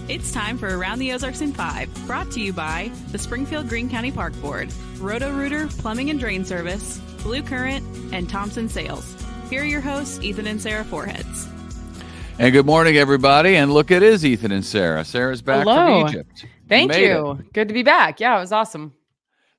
It's time for Around the Ozarks in 5, brought to you by the Springfield Greene County Park Board, Roto-Rooter Plumbing and Drain Service, Blue Current, and Thompson Sales. Here are your hosts, Ethan and Sarah Foreheads. And good morning, everybody. And look, it is Ethan and Sarah. Sarah's back from Egypt. Thank you. Good to be back. Yeah, it was awesome.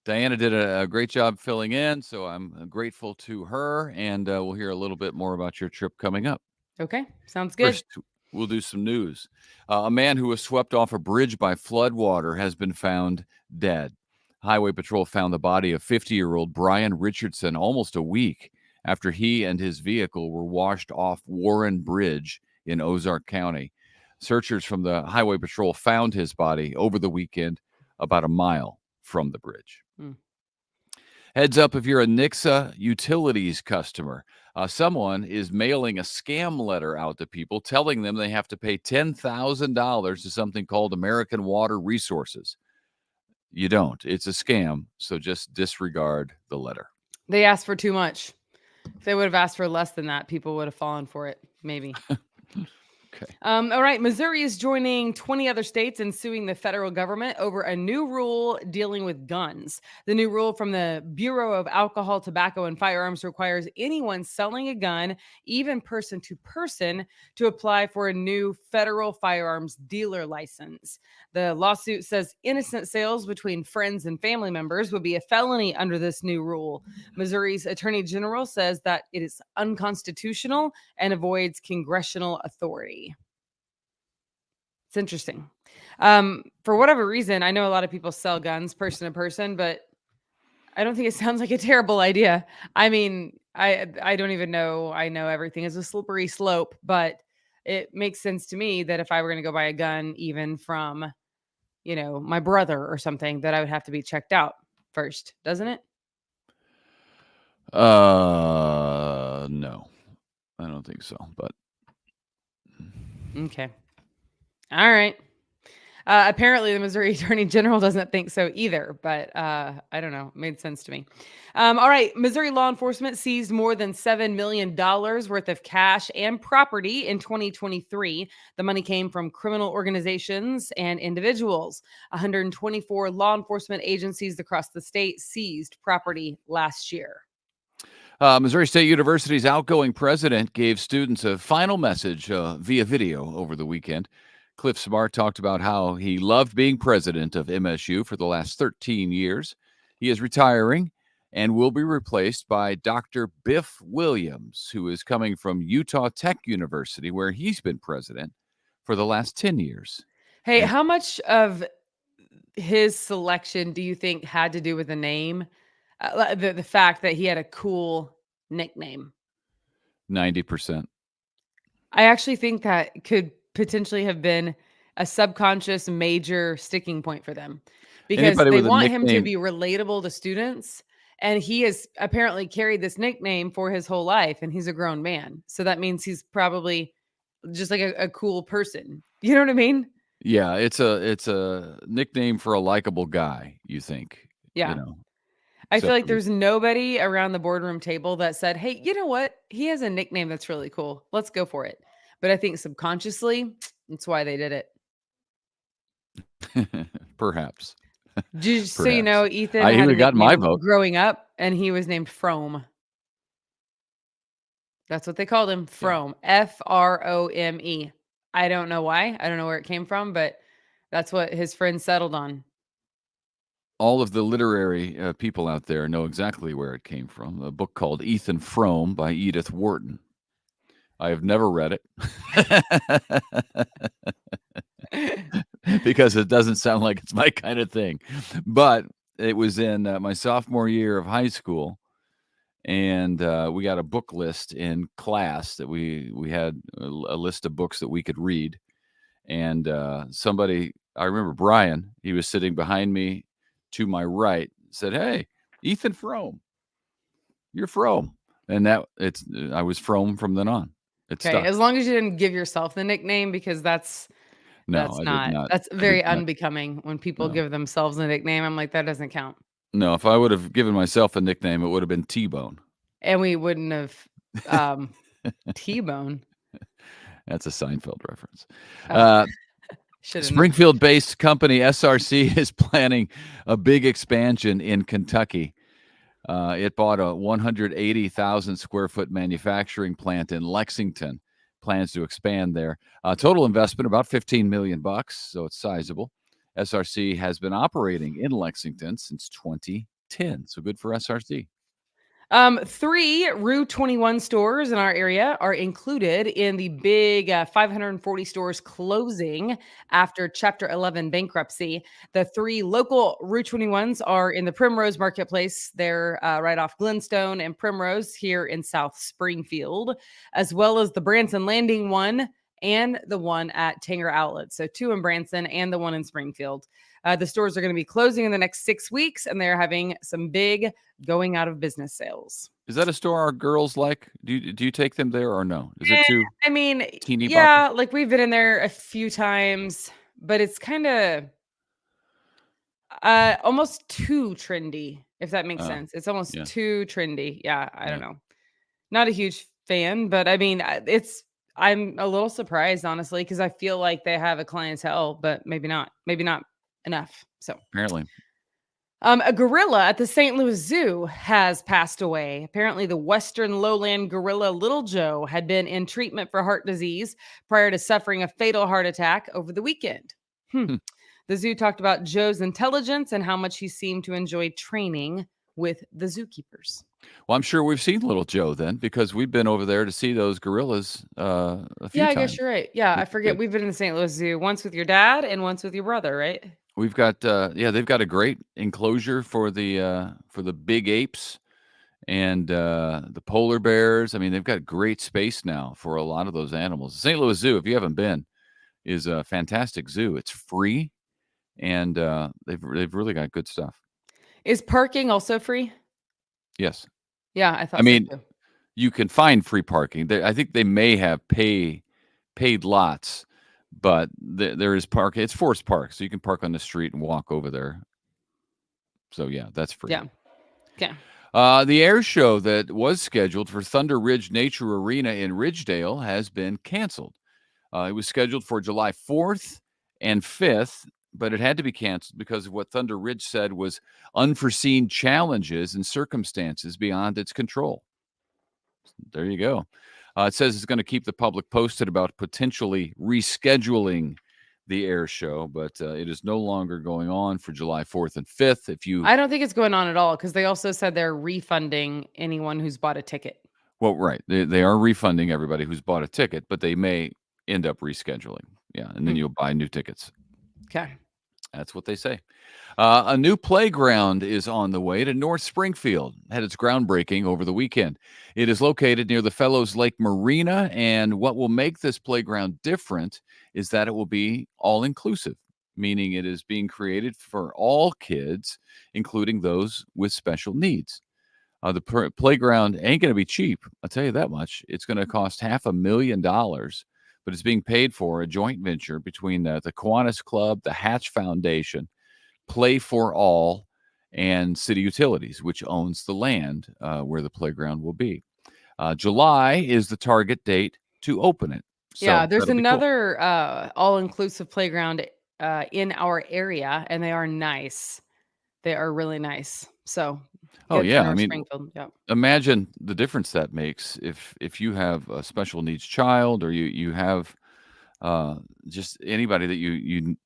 Diana did a great job filling in, so I'm grateful to her. And we'll hear a little bit more about your trip coming up. Okay, sounds good. First, we'll do some news. A man who was swept off a bridge by floodwater has been found dead. Highway Patrol found the body of 50-year-old Brian Richardson almost a week after he and his vehicle were washed off Warren Bridge in Ozark County. Searchers from the Highway Patrol found his body over the weekend about a mile from the bridge. Heads up if you're a Nixa Utilities customer. Someone is mailing a scam letter out to people telling them they have to pay $10,000 to something called American Water Resources. You don't. It's a scam, so just disregard the letter. They asked for too much. If they would have asked for less than that, people would have fallen for it, maybe. Okay. All right. Missouri is joining 20 other states in suing the federal government over a new rule dealing with guns. The new rule from the Bureau of Alcohol, Tobacco, and Firearms requires anyone selling a gun, even person to person, to apply for a new federal firearms dealer license. The lawsuit says innocent sales between friends and family members would be a felony under this new rule. Missouri's Attorney General says that it is unconstitutional and avoids congressional authority. It's interesting. For whatever reason, I know a lot of people sell guns person to person, but I don't think it sounds like a terrible idea. I mean, I don't even know. I know everything is a slippery slope, but it makes sense to me that if I were going to go buy a gun, even from, my brother or something, that I would have to be checked out first, doesn't it? No, I don't think so, but. Okay. All right. Apparently, the Missouri Attorney General doesn't think so either, but I don't know. It made sense to me. All right. Missouri law enforcement seized more than $7 million worth of cash and property in 2023. The money came from criminal organizations and individuals. 124 law enforcement agencies across the state seized property last year. Missouri State University's outgoing president gave students a final message via video over the weekend. Cliff Smart talked about how he loved being president of MSU for the last 13 years. He is retiring and will be replaced by Dr. Biff Williams, who is coming from Utah Tech University, where he's been president for the last 10 years. Hey, how much of his selection do you think had to do with the name? The fact that he had a cool nickname? 90%. I actually think that could potentially have been a subconscious major sticking point for them, because they want him to be relatable to students, and he has apparently carried this nickname for his whole life, and he's a grown man. So that means he's probably just like a cool person. You know what I mean? Yeah, it's a nickname for a likable guy, you think. Yeah. I feel like there's nobody around the boardroom table that said, hey, you know what? He has a nickname that's really cool. Let's go for it. But I think subconsciously, that's why they did it. Perhaps. So you know, Ethan I had got my vote growing up, and he was named Frome. That's what they called him, Frome. Frome. I don't know why. I don't know where it came from, but that's what his friends settled on. All of the literary people out there know exactly where it came from. A book called Ethan Frome by Edith Wharton. I have never read it because it doesn't sound like it's my kind of thing. But it was in my sophomore year of high school, and we got a book list in class that we had a list of books that we could read. And somebody, I remember Brian, he was sitting behind me to my right, said, "Hey, Ethan Frome, you're Frome." And I was Frome from then on. Okay, as long as you didn't give yourself the nickname, because that's very unbecoming when people give themselves a nickname. I'm like, that doesn't count. No, if I would have given myself a nickname, it would have been T-Bone. And we wouldn't have T-Bone. That's a Seinfeld reference. Should have known. Springfield-based company SRC is planning a big expansion in Kentucky. It bought a 180,000 square foot manufacturing plant in Lexington. Plans to expand there. Total investment about $15 million, so it's sizable. SRC has been operating in Lexington since 2010, so good for SRC. 3 Rue 21 stores in our area are included in the big 540 stores closing after Chapter 11 bankruptcy. The 3 local Rue 21s are in the Primrose Marketplace. They're right off Glenstone and Primrose here in South Springfield, as well as the Branson Landing one and the one at Tanger Outlet. So 2 in Branson and the one in Springfield. The stores are going to be closing in the next 6 weeks, and they're having some big going out of business sales. Is that a store our girls like? Do you take them there or no? Is it too I mean, teeny yeah, like we've been in there a few times, but it's kind of almost too trendy, if that makes sense. It's almost yeah. too trendy. Yeah, I don't Yeah. know. Not a huge fan, but I mean, I'm a little surprised, honestly, because I feel like they have a clientele, but maybe not enough. So Apparently. a gorilla at the St. Louis Zoo has passed away. Apparently, the Western lowland gorilla Little Joe had been in treatment for heart disease prior to suffering a fatal heart attack over the weekend. The zoo talked about Joe's intelligence and how much he seemed to enjoy training with the zookeepers. Well, I'm sure we've seen Little Joe then, because we've been over there to see those gorillas a few Yeah, I times. guess you're right. Yeah, I It's forget. good. We've been in the St. Louis Zoo once with your dad and once with your brother, right? We've got they've got a great enclosure for the big apes and the polar bears. I mean, they've got great space now for a lot of those animals. The St. Louis Zoo, if you haven't been, is a fantastic zoo. It's free, and they've really got good stuff. Is parking also free? Yes. Yeah, I thought I mean, so too. you can find free parking. I think they may have paid lots, but there is park. It's forced park, so you can park on the street and walk over there. So yeah, that's free. Yeah. Okay. The air show that was scheduled for Thunder Ridge Nature Arena in Ridgedale has been canceled. It was scheduled for July 4th and 5th, but it had to be canceled because of what Thunder Ridge said was unforeseen challenges and circumstances beyond its control. There you go. It says it's going to keep the public posted about potentially rescheduling the air show, but it is no longer going on for July 4th and 5th. I don't think it's going on at all because they also said they're refunding anyone who's bought a ticket. Well, right. They are refunding everybody who's bought a ticket, but they may end up rescheduling. Yeah, and then you'll buy new tickets. Okay. That's what they say. A new playground is on the way to North Springfield. Had its groundbreaking over the weekend. It is located near the Fellows Lake Marina, and what will make this playground different is that it will be all-inclusive, meaning it is being created for all kids, including those with special needs. The playground ain't going to be cheap. I'll tell you that much. It's going to cost $500,000, but it's being paid for a joint venture between the Kiwanis Club, the Hatch Foundation, Play for All, and City Utilities, which owns the land where the playground will be. July is the target date to open it. So yeah, there's that'll be cool. another all-inclusive playground in our area, and they are nice. They are really nice. So, oh good for yeah, I North mean, Springfield. Yeah. imagine the difference that makes if you have a special needs child, or you have just anybody that you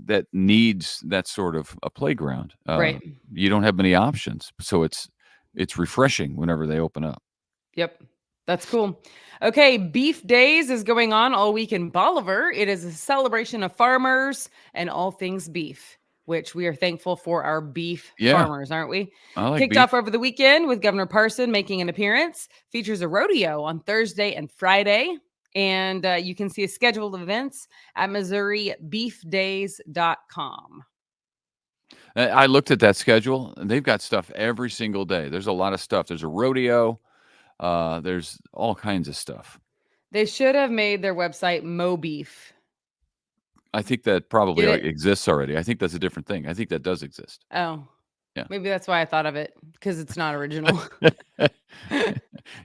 that needs that sort of a playground. Right. You don't have many options, so it's refreshing whenever they open up. Yep. That's cool. Okay, Beef Days is going on all week in Bolivar. It is a celebration of farmers and all things beef, which we are thankful for our beef farmers, aren't we? I like Kicked beef. off over the weekend with Governor Parson making an appearance. Features a rodeo on Thursday and Friday. And you can see a schedule of events at MissouriBeefDays.com. I looked at that schedule, and they've got stuff every single day. There's a lot of stuff. There's a rodeo. There's all kinds of stuff. They should have made their website Mo Beef. I think that probably exists already. I think that's a different thing. I think that does exist. Oh, yeah. Maybe that's why I thought of it, because it's not original.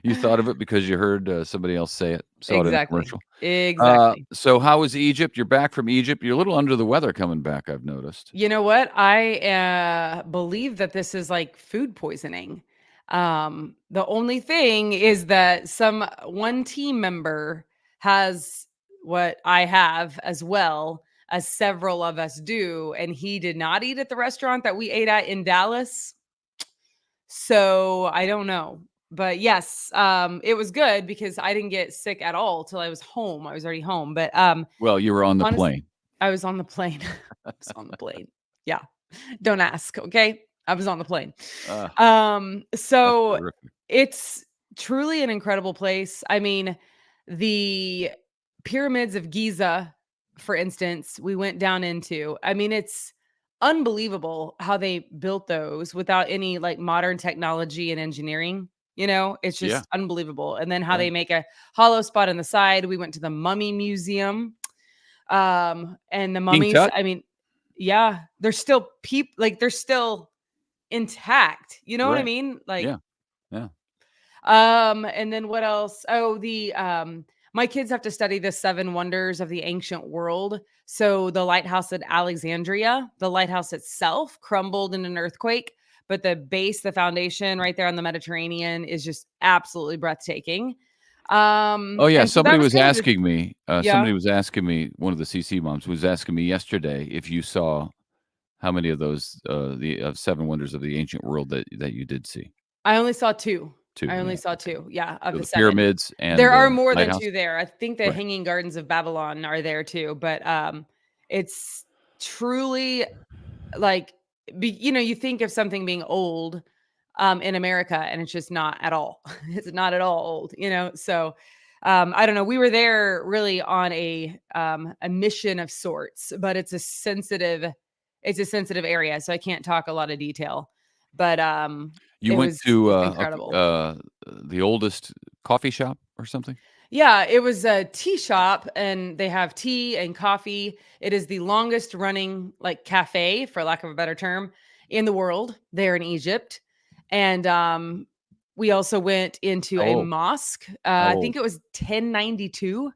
You thought of it because you heard somebody else say it, saw it in a Exactly. commercial. Exactly. So how was Egypt? You're back from Egypt. You're a little under the weather coming back, I've noticed. You know what? I believe that this is like food poisoning. The only thing is that one team member has what I have as well as several of us do, and he did not eat at the restaurant that we ate at in Dallas. So I don't know. But yes, it was good because I didn't get sick at all till I was home. I was already home. But Well, you were on the honestly, plane. I was on the plane. I was on the plane. Yeah. Don't ask, okay? I was on the plane. Uh, that's So terrific. it's truly an incredible place. I mean, the pyramids of Giza, for instance, we went down into. I mean, it's unbelievable how they built those without any like modern technology and engineering. It's Yeah, just unbelievable. And then how right. they make a hollow spot in the side. We went to the Mummy Museum. And the King mummies, Tut? I mean, yeah, they're still they're still intact. You know what I Right. mean? Like, Yeah. Yeah. and then what else? Oh, my kids have to study the seven wonders of the ancient world. So the lighthouse at Alexandria, the lighthouse itself crumbled in an earthquake, but the base, the foundation right there on the Mediterranean is just absolutely breathtaking. Oh yeah, And so that somebody was was kind of asking me. yeah. One of the CC moms was asking me yesterday if you saw how many of those the seven wonders of the ancient world that you did see. I only saw 2. Two, I only yeah, saw okay. 2, yeah, of So the the 7. pyramids and There are the more than lighthouse. 2 there. I think the Right. Hanging Gardens of Babylon are there too, but, it's truly, like, you think of something being old, in America, and it's just not at all. It's not at all old. So, I don't know. We were there really on a mission of sorts, but it's a sensitive area, so I can't talk a lot of detail. But, You it went was to it's incredible. the oldest coffee shop or something? Yeah, it was a tea shop and they have tea and coffee. It is the longest running like cafe, for lack of a better term, in the world there in Egypt. And we also went into How a old? mosque. How I think old? it was 1092.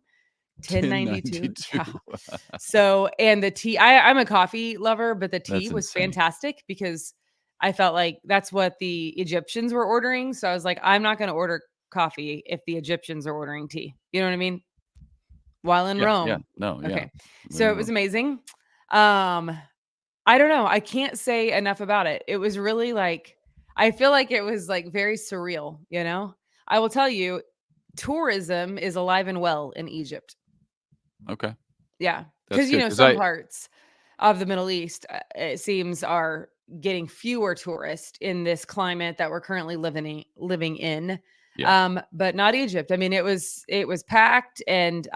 1092. 1092. Yeah. So, and the tea, I'm a coffee lover, but the tea That's was insane. fantastic because I felt like that's what the Egyptians were ordering. So I was like, I'm not going to order coffee if the Egyptians are ordering tea. You know what I mean? While in Yeah, yeah. Rome. No, yeah. Okay. When So in it was Rome. amazing. Um, I don't know. I can't say enough about it. It was really like, I feel like it was like very surreal. I will tell you, tourism is alive and well in Egypt. Okay. Yeah, That's because good. Because some parts of the Middle East, it seems, are getting fewer tourists in this climate that we're currently living in. yeah. But not Egypt. I mean, it was packed, and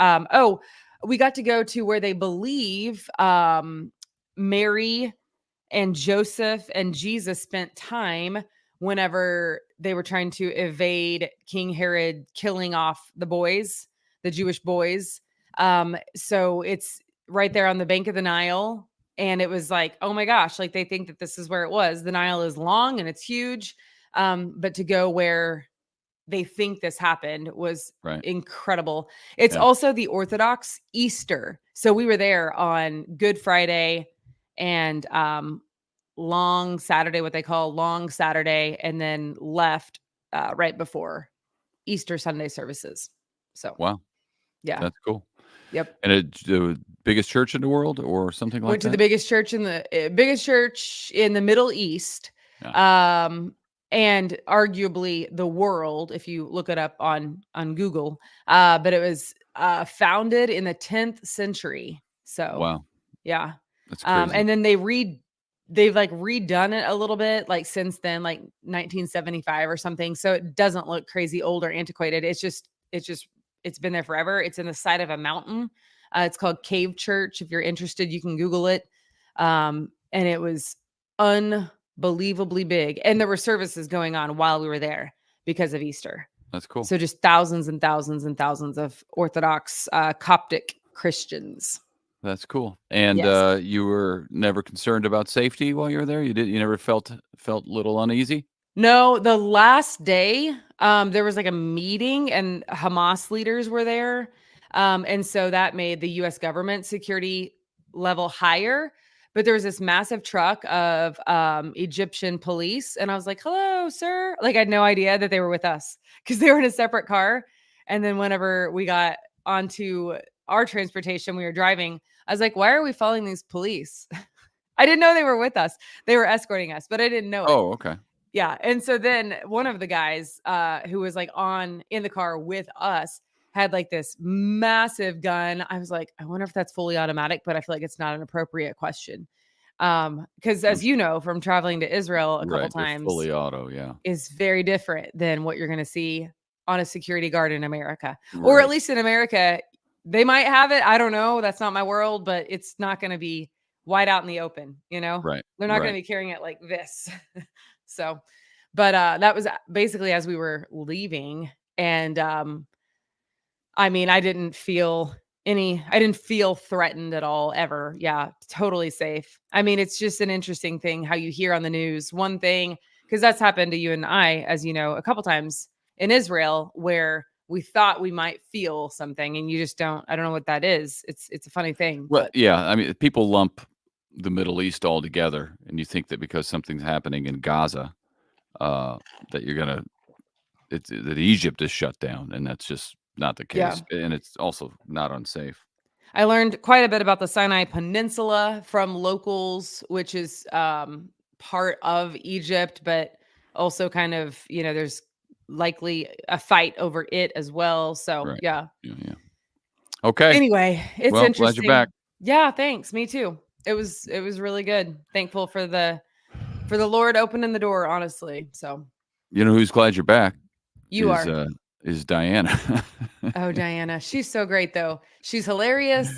we got to go to where they believe Mary and Joseph and Jesus spent time whenever they were trying to evade King Herod killing off the Jewish boys. So it's right there on the bank of the Nile. And it was like, oh my gosh, like they think that this is where it was. The Nile is long and it's huge. But to go where they think this happened was Right. incredible. It's Yeah. also the Orthodox Easter. So we were there on Good Friday and long Saturday, what they call long Saturday, and then left right before Easter Sunday services. So, Wow. yeah. That's cool. Yep. And it's the biggest church in the world or something like Went to the that? biggest church in the Middle East. Yeah. And arguably the world, if you look it up on Google. But it was founded in the 10th century. So, Wow. yeah. That's crazy. And then they've like redone it a little bit, like since then, like 1975 or something. So it doesn't look crazy old or antiquated. It's been there forever. It's in the side of a mountain. It's called Cave Church. If you're interested, you can Google it. And it was unbelievably big. And there were services going on while we were there because of Easter. That's cool. So just thousands and thousands and thousands of Orthodox Coptic Christians. That's cool. And Yes. you were never concerned about safety while you were there? You never felt a little uneasy? No, the last day, There was like a meeting and Hamas leaders were there. And so that made the US government security level higher. But there was this massive truck of Egyptian police. And I was like, hello, sir. Like I had no idea that they were with us because they were in a separate car. And then whenever we got onto our transportation, we were driving, I was like, why are we following these police? I didn't know they were with us. They were escorting us, but I didn't know it. Oh, okay. Yeah. And so then one of the guys who was like in the car with us had like this massive gun. I was like, I wonder if that's fully automatic, but I feel like it's not an appropriate question. Because as you know, from traveling to Israel a couple times, fully auto, yeah, is very different than what you're going to see on a security guard in America, or at least in America, they might have it. I don't know. That's not my world, but it's not going to be wide out in the open, you know? Right. They're not going to be carrying it like this. So, but that was basically as we were leaving. And I mean, I didn't feel threatened at all ever. Yeah, totally safe. I mean, it's just an interesting thing how you hear on the news one thing, because that's happened to you and I, as you know, a couple times in Israel where we thought we might feel something and you just don't. I don't know what that is. It's a funny thing. Well, yeah, I mean, people lump the Middle East all together, and you think that because something's happening in Gaza, that you're gonna that Egypt is shut down, and that's just not the case. Yeah. And it's also not unsafe. I learned quite a bit about the Sinai Peninsula from locals, which is part of Egypt, but also kind of, there's likely a fight over it as well. So, Right. yeah. Yeah. Okay. Anyway, it's Well, interesting. glad you're back. Yeah, thanks. Me too. It was really good. Thankful for the Lord opening the door, honestly. So, You know who's glad you're back? you are. Is Diana. Oh, Diana. She's so great though. She's hilarious.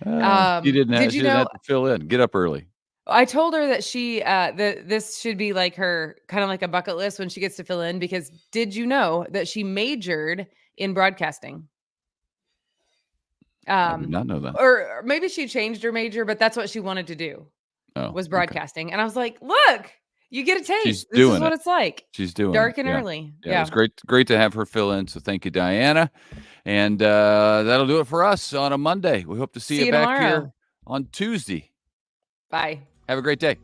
She didn't have to fill in. Get up early. I told her that she this should be like her kind of like a bucket list when she gets to fill in, because did you know that she majored in broadcasting? I did not know that. Or maybe she changed her major, but that's what she wanted to do. Was broadcasting. Okay. And I was like, look, you get a taste. This is what it's like. She's doing dark and early. Yeah. It was great to have her fill in. So thank you, Diana. And that'll do it for us on a Monday. We hope to see you back tomorrow. Here on Tuesday. Bye. Have a great day.